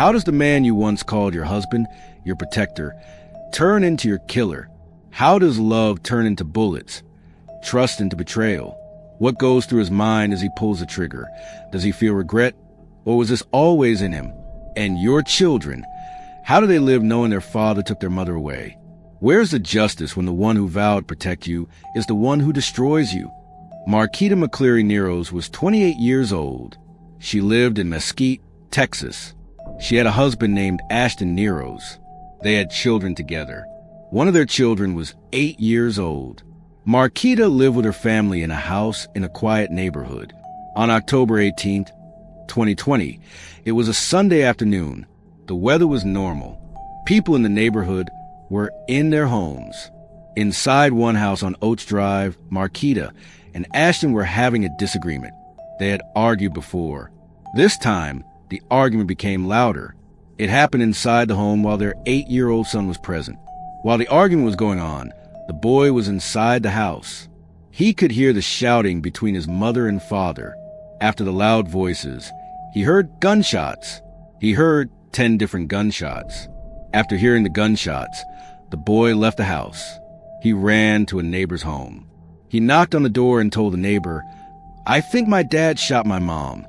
How does the man you once called your husband, your protector, turn into your killer? How does love turn into bullets? Trust into betrayal? What goes through his mind as he pulls the trigger? Does he feel regret? Or was this always in him? And your children, how do they live knowing their father took their mother away? Where's the justice when the one who vowed to protect you is the one who destroys you? Markeita McCleary Neroes was 28 years old. She lived in Mesquite, Texas. She had a husband named Ashton Neroes. They had children together. One of their children was 8 years old. Markeita lived with her family in a house in a quiet neighborhood. On October 18th, 2020, it was a Sunday afternoon. The weather was normal. People in the neighborhood were in their homes. Inside one house on Oates Drive, Markeita and Ashton were having a disagreement. They had argued before. This time, the argument became louder. It happened inside the home while their 8-year-old son was present. While the argument was going on, the boy was inside the house. He could hear the shouting between his mother and father. After the loud voices, he heard gunshots. He heard 10 different gunshots. After hearing the gunshots, the boy left the house. He ran to a neighbor's home. He knocked on the door and told the neighbor, "I think my dad shot my mom."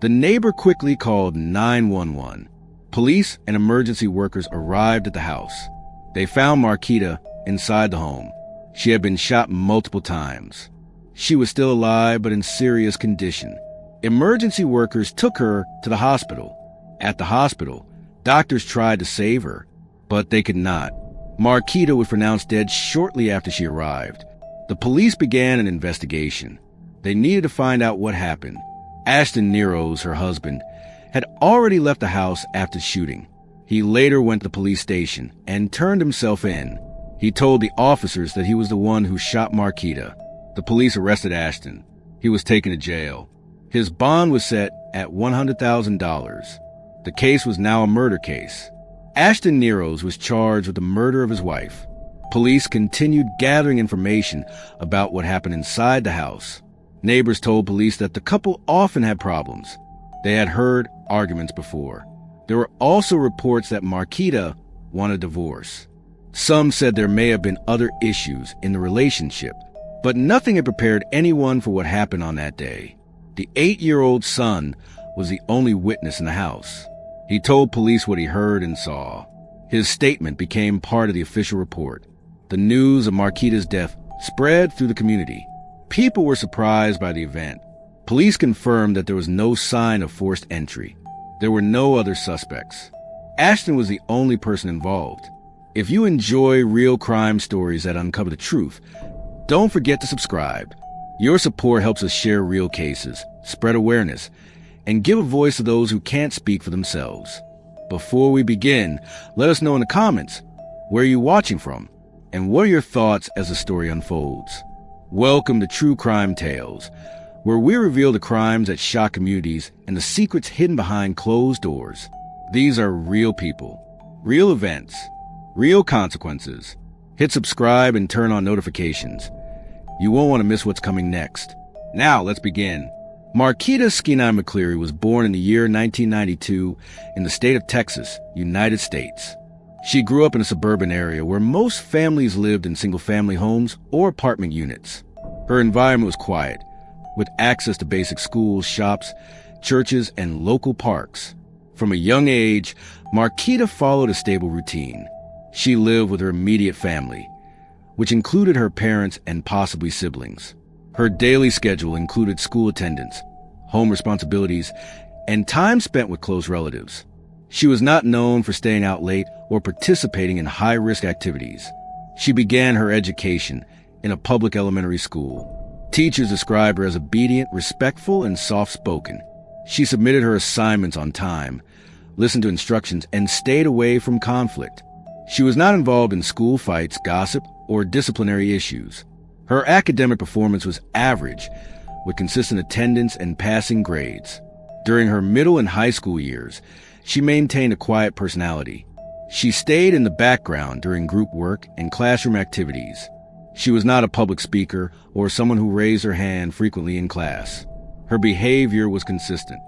The neighbor quickly called 911. Police and emergency workers arrived at the house. They found Markeita inside the home. She had been shot multiple times. She was still alive but in serious condition. Emergency workers took her to the hospital. At the hospital, doctors tried to save her, but they could not. Markeita was pronounced dead shortly after she arrived. The police began an investigation. They needed to find out what happened. Ashton Neroes, her husband, had already left the house after shooting. He later went to the police station and turned himself in. He told the officers that he was the one who shot Markeita. The police arrested Ashton. He was taken to jail. His bond was set at $100,000. The case was now a murder case. Ashton Neroes was charged with the murder of his wife. Police continued gathering information about what happened inside the house. Neighbors told police that the couple often had problems. They had heard arguments before. There were also reports that Markeita wanted a divorce. Some said there may have been other issues in the relationship, but nothing had prepared anyone for what happened on that day. The 8-year-old son was the only witness in the house. He told police what he heard and saw. His statement became part of the official report. The news of Markeita's death spread through the community. People were surprised by the event. Police confirmed that there was no sign of forced entry. There were no other suspects. Ashton was the only person involved. If you enjoy real crime stories that uncover the truth, don't forget to subscribe. Your support helps us share real cases, spread awareness, and give a voice to those who can't speak for themselves. Before we begin, let us know in the comments, where are you watching from? And what are your thoughts as the story unfolds? Welcome to True Crime Tales, where we reveal the crimes that shock communities and the secrets hidden behind closed doors. These are real people, real events, real consequences. Hit subscribe and turn on notifications. You won't want to miss what's coming next. Now, let's begin. Markeita McCleary was born in the year 1992 in the state of Texas, United States. She grew up in a suburban area where most families lived in single-family homes or apartment units. Her environment was quiet, with access to basic schools, shops, churches, and local parks. From a young age, Markeita followed a stable routine. She lived with her immediate family, which included her parents and possibly siblings. Her daily schedule included school attendance, home responsibilities, and time spent with close relatives. She was not known for staying out late or participating in high-risk activities. She began her education in a public elementary school. Teachers described her as obedient, respectful, and soft-spoken. She submitted her assignments on time, listened to instructions, and stayed away from conflict. She was not involved in school fights, gossip, or disciplinary issues. Her academic performance was average, with consistent attendance and passing grades. During her middle and high school years, she maintained a quiet personality. She stayed in the background during group work and classroom activities. She was not a public speaker or someone who raised her hand frequently in class. Her behavior was consistent.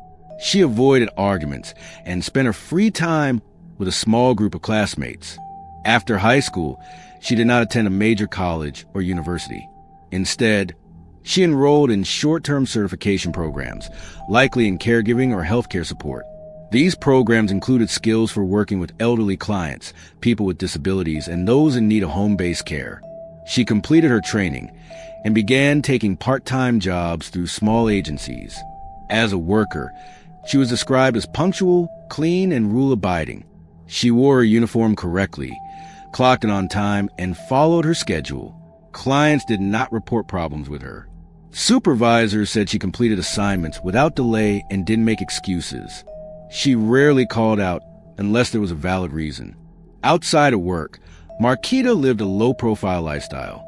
She avoided arguments and spent her free time with a small group of classmates. After high school, she did not attend a major college or university. Instead, she enrolled in short-term certification programs, likely in caregiving or healthcare support. These programs included skills for working with elderly clients, people with disabilities, and those in need of home-based care. She completed her training and began taking part-time jobs through small agencies. As a worker, she was described as punctual, clean, and rule-abiding. She wore her uniform correctly, clocked in on time, and followed her schedule. Clients did not report problems with her. Supervisors said she completed assignments without delay and didn't make excuses. She rarely called out unless there was a valid reason. Outside of work, Markeita lived a low-profile lifestyle.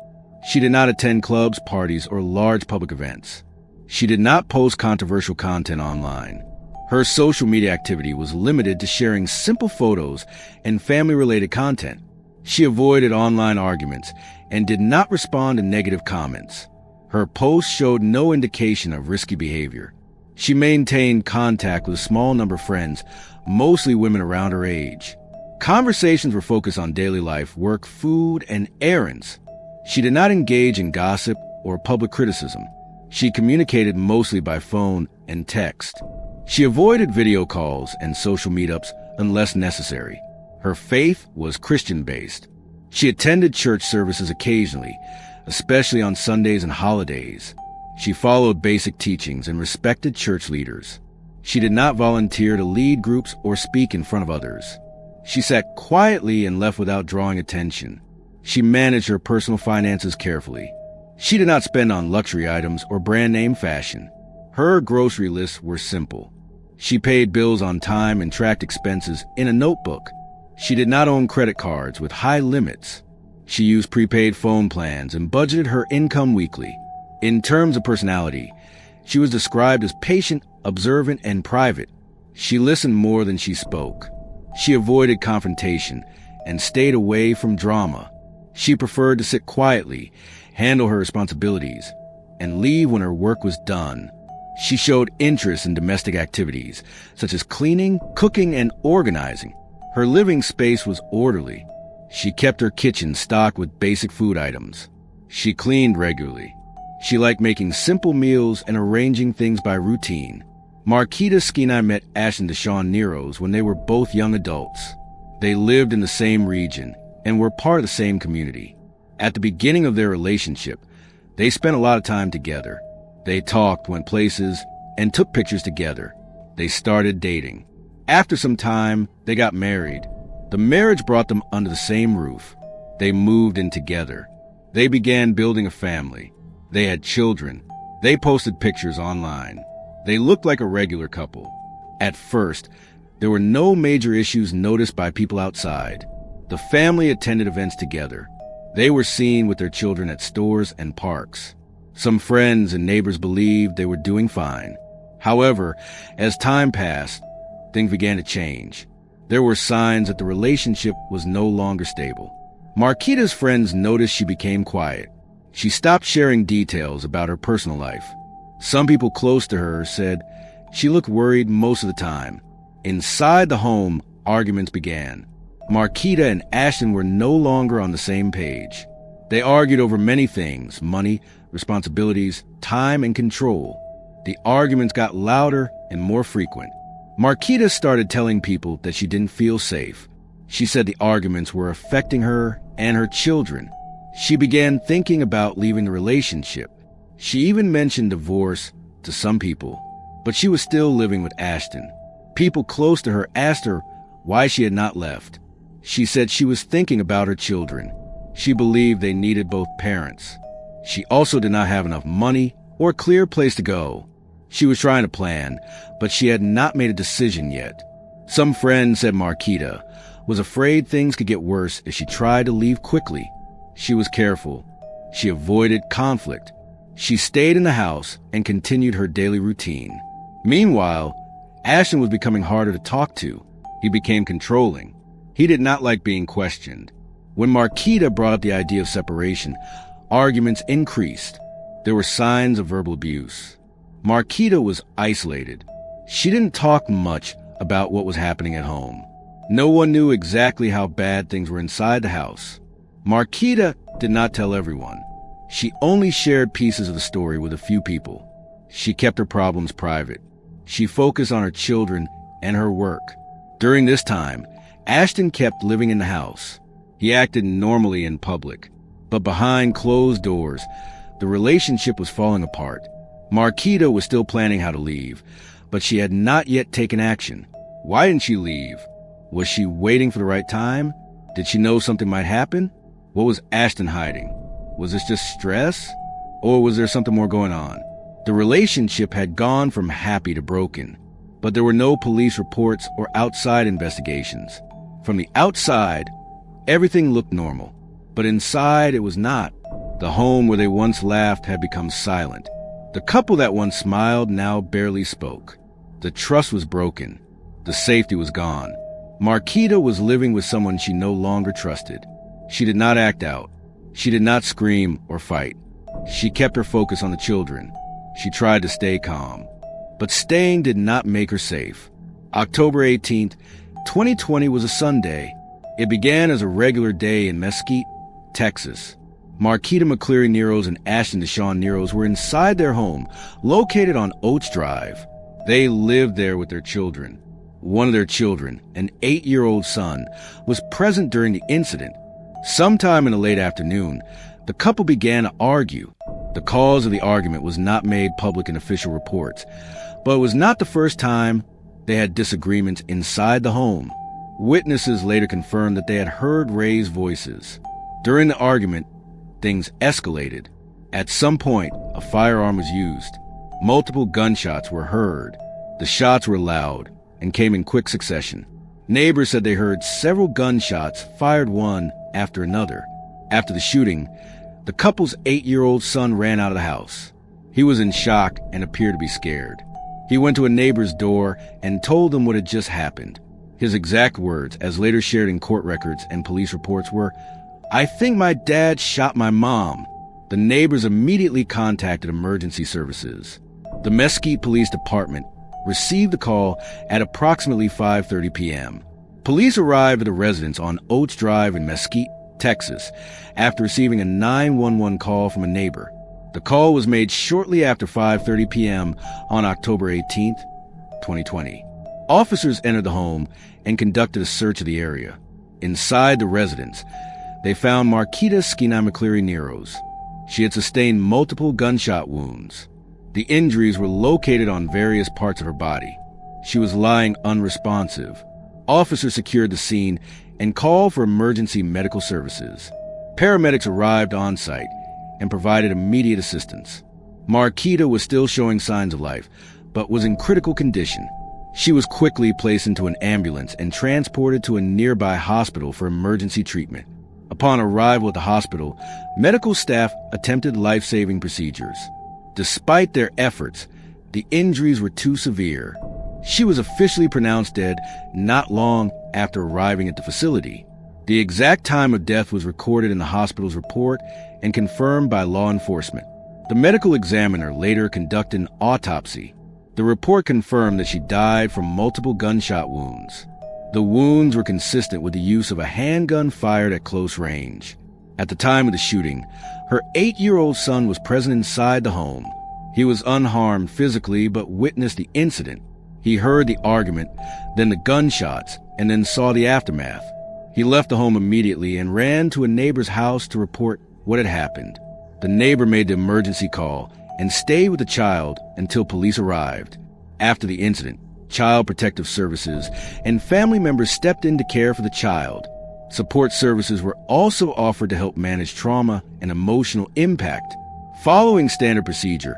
She did not attend clubs, parties, or large public events. She did not post controversial content online. Her social media activity was limited to sharing simple photos and family-related content. She avoided online arguments and did not respond to negative comments. Her posts showed no indication of risky behavior. She maintained contact with a small number of friends, mostly women around her age. Conversations were focused on daily life, work, food, and errands. She did not engage in gossip or public criticism. She communicated mostly by phone and text. She avoided video calls and social meetups unless necessary. Her faith was Christian-based. She attended church services occasionally, especially on Sundays and holidays. She followed basic teachings and respected church leaders. She did not volunteer to lead groups or speak in front of others. She sat quietly and left without drawing attention. She managed her personal finances carefully. She did not spend on luxury items or brand-name fashion. Her grocery lists were simple. She paid bills on time and tracked expenses in a notebook. She did not own credit cards with high limits. She used prepaid phone plans and budgeted her income weekly. In terms of personality, she was described as patient, observant, and private. She listened more than she spoke. She avoided confrontation and stayed away from drama. She preferred to sit quietly, handle her responsibilities, and leave when her work was done. She showed interest in domestic activities, such as cleaning, cooking, and organizing. Her living space was orderly. She kept her kitchen stocked with basic food items. She cleaned regularly. She liked making simple meals and arranging things by routine. Markeita Skina met Ashton Neroes when they were both young adults. They lived in the same region and were part of the same community. At the beginning of their relationship, they spent a lot of time together. They talked, went places, and took pictures together. They started dating. After some time, they got married. The marriage brought them under the same roof. They moved in together. They began building a family. They had children. They posted pictures online. They looked like a regular couple. At first, there were no major issues noticed by people outside. The family attended events together. They were seen with their children at stores and parks. Some friends and neighbors believed they were doing fine. However, as time passed, things began to change. There were signs that the relationship was no longer stable. Markeita's friends noticed she became quiet. She stopped sharing details about her personal life. Some people close to her said she looked worried most of the time. Inside the home, arguments began. Markeita and Ashton were no longer on the same page. They argued over many things: money, responsibilities, time, and control. The arguments got louder and more frequent. Markeita started telling people that she didn't feel safe. She said the arguments were affecting her and her children. She began thinking about leaving the relationship. She even mentioned divorce to some people, but she was still living with Ashton. People close to her asked her why she had not left. She said she was thinking about her children. She believed they needed both parents. She also did not have enough money or a clear place to go. She was trying to plan, but she had not made a decision yet. Some friends said Markeita was afraid things could get worse if she tried to leave quickly. She was careful. She avoided conflict. She stayed in the house and continued her daily routine. Meanwhile, Ashton was becoming harder to talk to. He became controlling. He did not like being questioned. When Markeita brought up the idea of separation, arguments increased. There were signs of verbal abuse. Markeita was isolated. She didn't talk much about what was happening at home. No one knew exactly how bad things were inside the house. Markeita did not tell everyone. She only shared pieces of the story with a few people. She kept her problems private. She focused on her children and her work. During this time, Ashton kept living in the house. He acted normally in public, but behind closed doors, the relationship was falling apart. Markeita was still planning how to leave, but she had not yet taken action. Why didn't she leave? Was she waiting for the right time? Did she know something might happen? What was Ashton hiding? Was this just stress? Or was there something more going on? The relationship had gone from happy to broken, but there were no police reports or outside investigations. From the outside, everything looked normal, but inside it was not. The home where they once laughed had become silent. The couple that once smiled now barely spoke. The trust was broken. The safety was gone. Markeita was living with someone she no longer trusted. She did not act out. She did not scream or fight. She kept her focus on the children. She tried to stay calm. But staying did not make her safe. October 18th, 2020 was a Sunday. It began as a regular day in Mesquite, Texas. Markeita McCleary Neroes and Ashton Neroes were inside their home, located on Oates Drive. They lived there with their children. One of their children, an 8-year-old son, was present during the incident. Sometime in the late afternoon, the couple began to argue. The cause of the argument was not made public in official reports, but it was not the first time they had disagreements inside the home. Witnesses later confirmed that they had heard raised voices. During the argument, things escalated. At some point, a firearm was used. Multiple gunshots were heard. The shots were loud and came in quick succession. Neighbors said they heard several gunshots fired one after another. After the shooting, the couple's 8-year-old son ran out of the house. He was in shock and appeared to be scared. He went to a neighbor's door and told them what had just happened. His exact words, as later shared in court records and police reports, were, "I think my dad shot my mom." The neighbors immediately contacted emergency services. The Mesquite Police Department received the call at approximately 5:30 p.m. Police arrived at a residence on Oates Drive in Mesquite, Texas, after receiving a 911 call from a neighbor. The call was made shortly after 5:30 p.m. on October 18th, 2020. Officers entered the home and conducted a search of the area. Inside the residence, they found Markeita McCleary Neroes. She had sustained multiple gunshot wounds. The injuries were located on various parts of her body. She was lying unresponsive. Officers secured the scene and called for emergency medical services. Paramedics arrived on site and provided immediate assistance. Markeita was still showing signs of life, but was in critical condition. She was quickly placed into an ambulance and transported to a nearby hospital for emergency treatment. Upon arrival at the hospital, medical staff attempted life-saving procedures. Despite their efforts, the injuries were too severe. She was officially pronounced dead not long after arriving at the facility. The exact time of death was recorded in the hospital's report and confirmed by law enforcement. The medical examiner later conducted an autopsy. The report confirmed that she died from multiple gunshot wounds. The wounds were consistent with the use of a handgun fired at close range. At the time of the shooting, her 8-year-old son was present inside the home. He was unharmed physically but witnessed the incident. He heard the argument, then the gunshots, and then saw the aftermath. He left the home immediately and ran to a neighbor's house to report what had happened. The neighbor made the emergency call and stayed with the child until police arrived. After the incident, Child Protective Services and family members stepped in to care for the child. Support services were also offered to help manage trauma and emotional impact. Following standard procedure,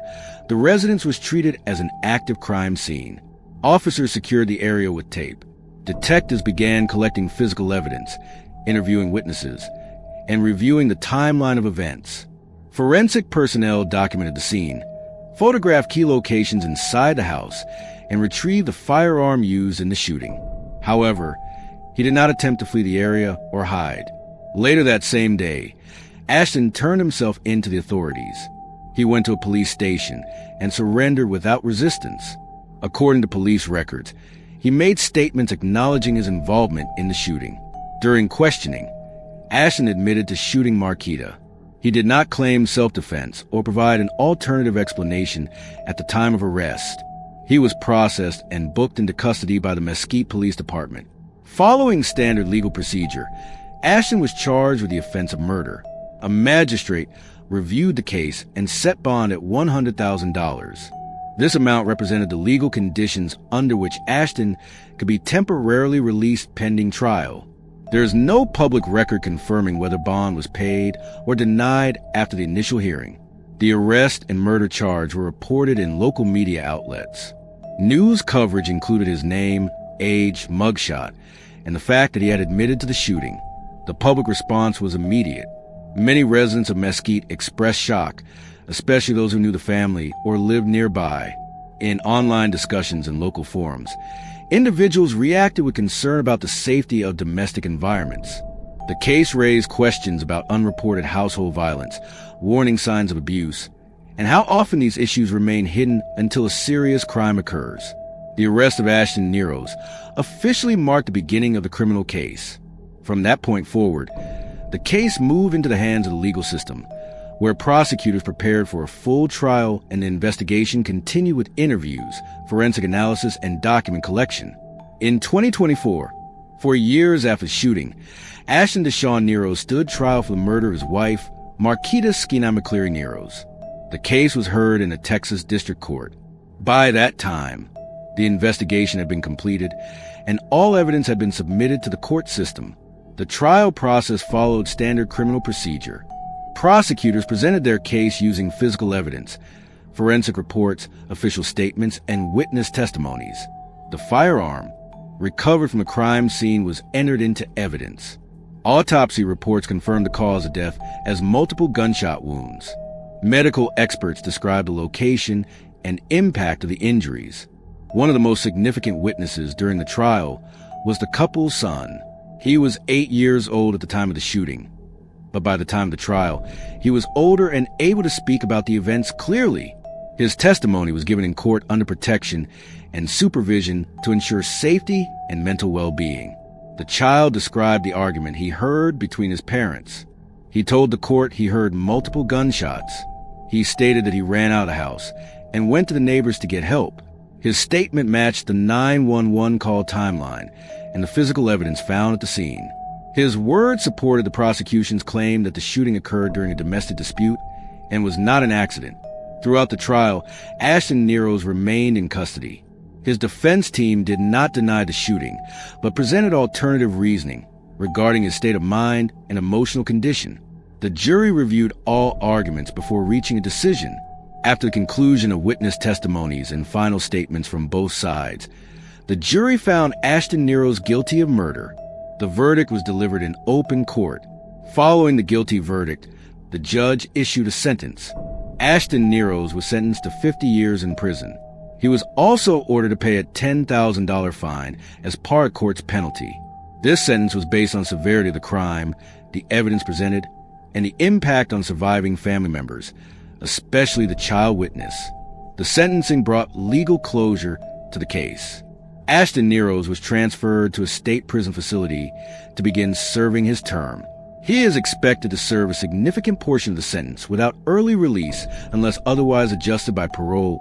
the residence was treated as an active crime scene. Officers secured the area with tape. Detectives began collecting physical evidence, interviewing witnesses, and reviewing the timeline of events. Forensic personnel documented the scene, photographed key locations inside the house, and retrieved the firearm used in the shooting. However, he did not attempt to flee the area or hide. Later that same day, Ashton turned himself in to the authorities. He went to a police station and surrendered without resistance. According to police records, he made statements acknowledging his involvement in the shooting. During questioning, Ashton admitted to shooting Markeita. He did not claim self-defense or provide an alternative explanation at the time of arrest. He was processed and booked into custody by the Mesquite Police Department. Following standard legal procedure, Ashton was charged with the offense of murder. A magistrate reviewed the case and set bond at $100,000. This amount represented the legal conditions under which Ashton could be temporarily released pending trial. There is no public record confirming whether bond was paid or denied after the initial hearing. The arrest and murder charge were reported in local media outlets. News coverage included his name, age, mugshot, and the fact that he had admitted to the shooting. The public response was immediate. Many residents of Mesquite expressed shock, especially those who knew the family or lived nearby. In online discussions and local forums, individuals reacted with concern about the safety of domestic environments. The case raised questions about unreported household violence, warning signs of abuse, and how often these issues remain hidden until a serious crime occurs. The arrest of Ashton Neroes officially marked the beginning of the criminal case. From that point forward, the case moved into the hands of the legal system, where prosecutors prepared for a full trial and the investigation continued with interviews, forensic analysis, and document collection. In 2024, 4 years after the shooting, Ashton Neroes stood trial for the murder of his wife, Markeita McCleary Neroes. The case was heard in a Texas district court. By that time, the investigation had been completed, and all evidence had been submitted to the court system. The trial process followed standard criminal procedure. Prosecutors presented their case using physical evidence, forensic reports, official statements, and witness testimonies. The firearm, recovered from the crime scene, was entered into evidence. Autopsy reports confirmed the cause of death as multiple gunshot wounds. Medical experts described the location and impact of the injuries. One of the most significant witnesses during the trial was the couple's son. He was 8 years old at the time of the shooting, but by the time of the trial, he was older and able to speak about the events clearly. His testimony was given in court under protection and supervision to ensure safety and mental well-being. The child described the argument he heard between his parents. He told the court he heard multiple gunshots. He stated that he ran out of the house and went to the neighbors to get help. His statement matched the 911 call timeline and the physical evidence found at the scene. His words supported the prosecution's claim that the shooting occurred during a domestic dispute and was not an accident. Throughout the trial, Ashton Neroes remained in custody. His defense team did not deny the shooting, but presented alternative reasoning regarding his state of mind and emotional condition. The jury reviewed all arguments before reaching a decision. After the conclusion of witness testimonies and final statements from both sides, the jury found Ashton Neroes guilty of murder. The verdict was delivered in open court. Following the guilty verdict, the judge issued a sentence. Ashton Neroes was sentenced to 50 years in prison. He was also ordered to pay a $10,000 fine as part of court's penalty. This sentence was based on severity of the crime, the evidence presented, and the impact on surviving family members, especially the child witness. The sentencing brought legal closure to the case. Ashton Neroes was transferred to a state prison facility to begin serving his term. He is expected to serve a significant portion of the sentence without early release unless otherwise adjusted by parole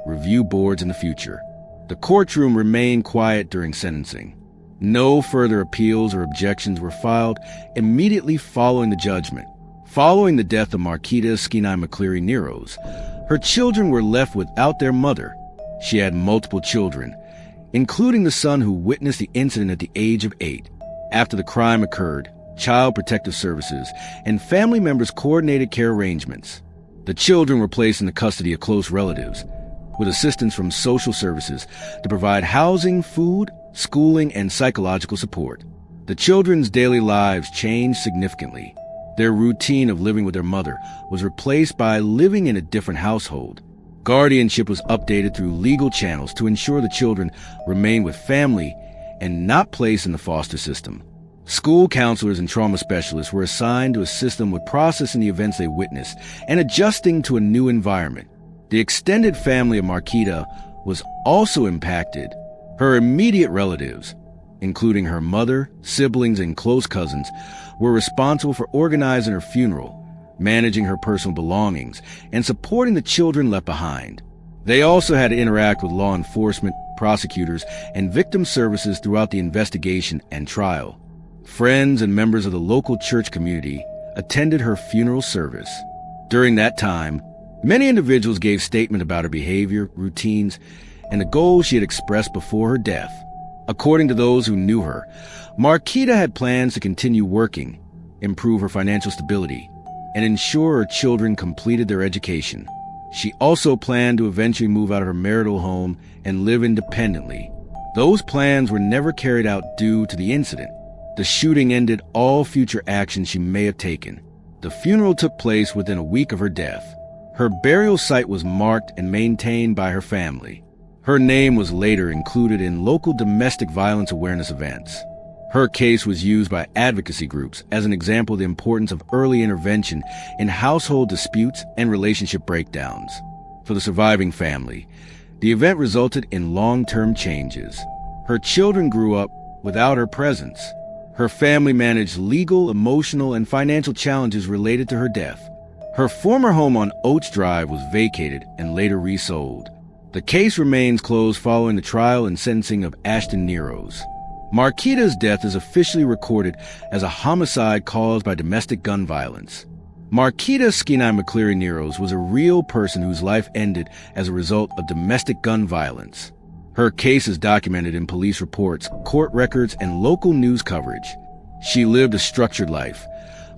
review boards in the future. The courtroom remained quiet during sentencing. No further appeals or objections were filed immediately following the judgment. Following the death of Markeita McCleary Neroes, her children were left without their mother. She had multiple children, including the son who witnessed the incident at the age of 8. After the crime occurred, Child Protective Services and family members coordinated care arrangements. The children were placed in the custody of close relatives, with assistance from social services to provide housing, food, schooling, and psychological support. The children's daily lives changed significantly. Their routine of living with their mother was replaced by living in a different household. Guardianship was updated through legal channels to ensure the children remained with family and not placed in the foster system. School counselors and trauma specialists were assigned to assist them with processing the events they witnessed and adjusting to a new environment. The extended family of Markeita was also impacted. Her immediate relatives, including her mother, siblings, and close cousins, were responsible for organizing her funeral, managing her personal belongings, and supporting the children left behind. They also had to interact with law enforcement, prosecutors, and victim services throughout the investigation and trial. Friends and members of the local church community attended her funeral service. During that time, many individuals gave statements about her behavior, routines, and the goals she had expressed before her death. According to those who knew her, Markeita had plans to continue working, improve her financial stability, and ensure her children completed their education. She also planned to eventually move out of her marital home and live independently. Those plans were never carried out due to the incident. The shooting ended all future actions she may have taken. The funeral took place within a week of her death. Her burial site was marked and maintained by her family. Her name was later included in local domestic violence awareness events. Her case was used by advocacy groups as an example of the importance of early intervention in household disputes and relationship breakdowns. For the surviving family, the event resulted in long-term changes. Her children grew up without her presence. Her family managed legal, emotional, and financial challenges related to her death. Her former home on Oats Drive was vacated and later resold. The case remains closed following the trial and sentencing of Ashton Neroes. Markeita's death is officially recorded as a homicide caused by domestic gun violence. Markeita McCleary Neroes was a real person whose life ended as a result of domestic gun violence. Her case is documented in police reports, court records, and local news coverage. She lived a structured life,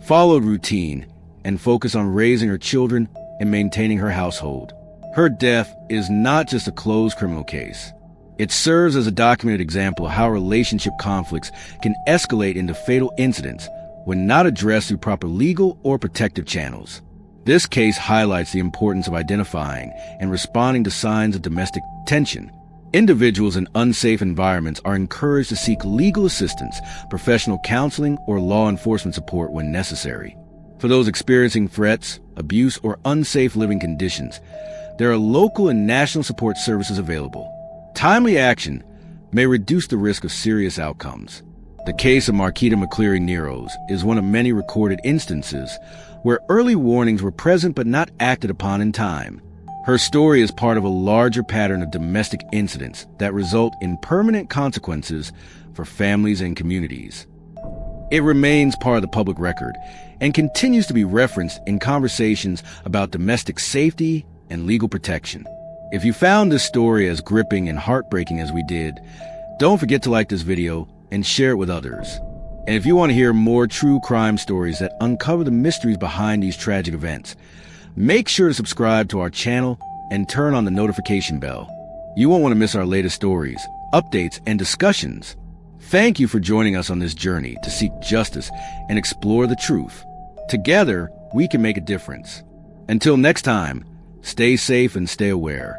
followed routine, and focused on raising her children and maintaining her household. Her death is not just a closed criminal case. It serves as a documented example of how relationship conflicts can escalate into fatal incidents when not addressed through proper legal or protective channels. This case highlights the importance of identifying and responding to signs of domestic tension. Individuals in unsafe environments are encouraged to seek legal assistance, professional counseling, or law enforcement support when necessary. For those experiencing threats, abuse, or unsafe living conditions, there are local and national support services available. Timely action may reduce the risk of serious outcomes. The case of Markeita McCleary Neroes is one of many recorded instances where early warnings were present but not acted upon in time. Her story is part of a larger pattern of domestic incidents that result in permanent consequences for families and communities. It remains part of the public record and continues to be referenced in conversations about domestic safety and legal protection. If you found this story as gripping and heartbreaking as we did, don't forget to like this video and share it with others. And if you want to hear more true crime stories that uncover the mysteries behind these tragic events, make sure to subscribe to our channel and turn on the notification bell. You won't want to miss our latest stories, updates, and discussions. Thank you for joining us on this journey to seek justice and explore the truth. Together, we can make a difference. Until next time, stay safe and stay aware.